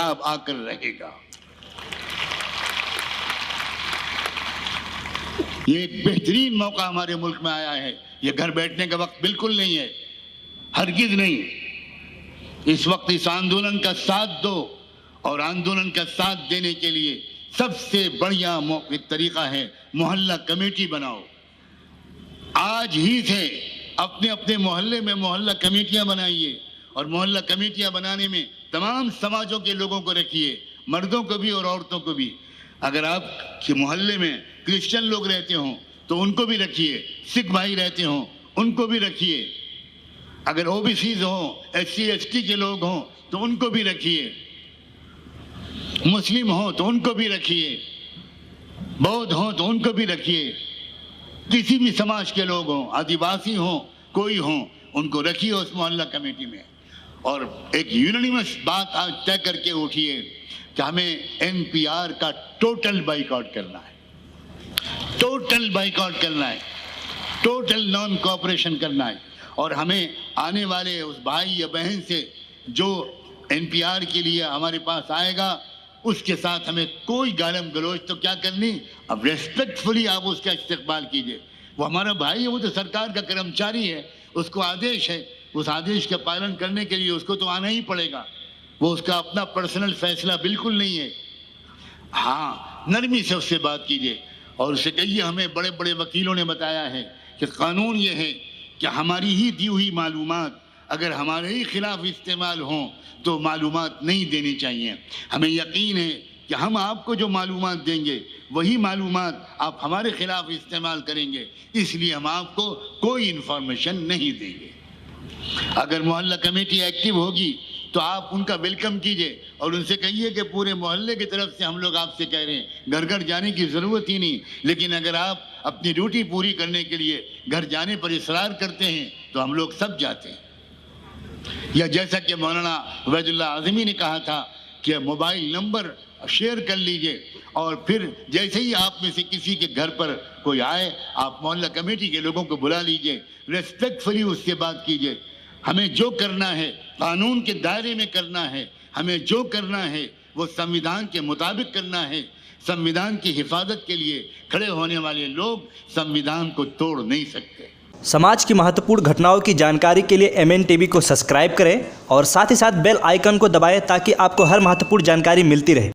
चुनाव आकर रहेगा। ये एक बेहतरीन मौका हमारे मुल्क में आया है। ये घर बैठने का वक्त बिल्कुल नहीं है, हरगिज नहीं। इस वक्त इस आंदोलन का साथ दो, और आंदोलन का साथ देने के लिए सबसे बढ़िया एक तरीका है मोहल्ला कमेटी बनाओ। आज ही से अपने अपने मोहल्ले में मोहल्ला कमेटियां बनाइए, और मोहल्ला कमेटियां बनाने में तमाम समाजों के लोगों को रखिए, मर्दों को भी और औरतों को भी। अगर आपके मोहल्ले में क्रिश्चियन लोग रहते हों तो उनको भी रखिए, सिख भाई रहते हों उनको भी रखिए, अगर ओबीसीज हों, SC ST के लोग हों तो उनको भी रखिए, मुस्लिम हों तो उनको भी रखिए, बौद्ध हों तो उनको भी रखिए, किसी भी समाज के लोग हों, आदिवासी हों, कोई हों, उनको रखिए उस मोहल्ला कमेटी में। और एक यूनानिमस बात आज तय करके उठिए कि हमें NPR का टोटल बाइकआउट करना है, टोटल बाइकआउट करना है, टोटल नॉन कोऑपरेशन करना है। और हमें आने वाले उस भाई या बहन से जो NPR के लिए हमारे पास आएगा उसके साथ हमें कोई गालम गलोच तो क्या करनी, अब रेस्पेक्टफुली आप उसका इस्तेमाल कीजिए। वो हमारा भाई है, वो तो सरकार का कर्मचारी है, उसको आदेश है, उस आदेश का पालन करने के लिए उसको तो आना ही पड़ेगा। वो उसका अपना पर्सनल फैसला बिल्कुल नहीं है। हाँ, नरमी से उससे बात कीजिए और उसे कहिए हमें बड़े बड़े वकीलों ने बताया है कि कानून ये है कि हमारी ही दी हुई मालूमात अगर हमारे ही खिलाफ इस्तेमाल हों तो मालूमात नहीं देनी चाहिए। हमें यकीन है कि हम आपको जो मालूमात देंगे वही मालूमात आप हमारे खिलाफ इस्तेमाल करेंगे, इसलिए हम आपको कोई इन्फॉर्मेशन नहीं देंगे। अगर मोहल्ला कमेटी एक्टिव होगी तो आप उनका वेलकम कीजिए और उनसे कहिए कि पूरे मोहल्ले की तरफ से हम लोग आपसे कह रहे हैं, घर घर जाने की ज़रूरत ही नहीं, लेकिन अगर आप अपनी ड्यूटी पूरी करने के लिए घर जाने पर इसरार करते हैं तो हम लोग सब जाते हैं। या जैसा कि मौलाना उबैदुल्ला आज़मी ने कहा था कि मोबाइल नंबर शेयर कर लीजिए और फिर जैसे ही आप में से किसी के घर पर कोई आए आप मोहल्ला कमेटी के लोगों को बुला लीजिए, रेस्पेक्टफुली उससे बात कीजिए। हमें जो करना है कानून के दायरे में करना है, हमें जो करना है वो संविधान के मुताबिक करना है। संविधान की हिफाजत के लिए खड़े होने वाले लोग संविधान को तोड़ नहीं सकते। समाज की महत्वपूर्ण घटनाओं की जानकारी के लिए MN TV को सब्सक्राइब करें और साथ ही साथ बेल आइकन को दबाएं ताकि आपको हर महत्वपूर्ण जानकारी मिलती रहे।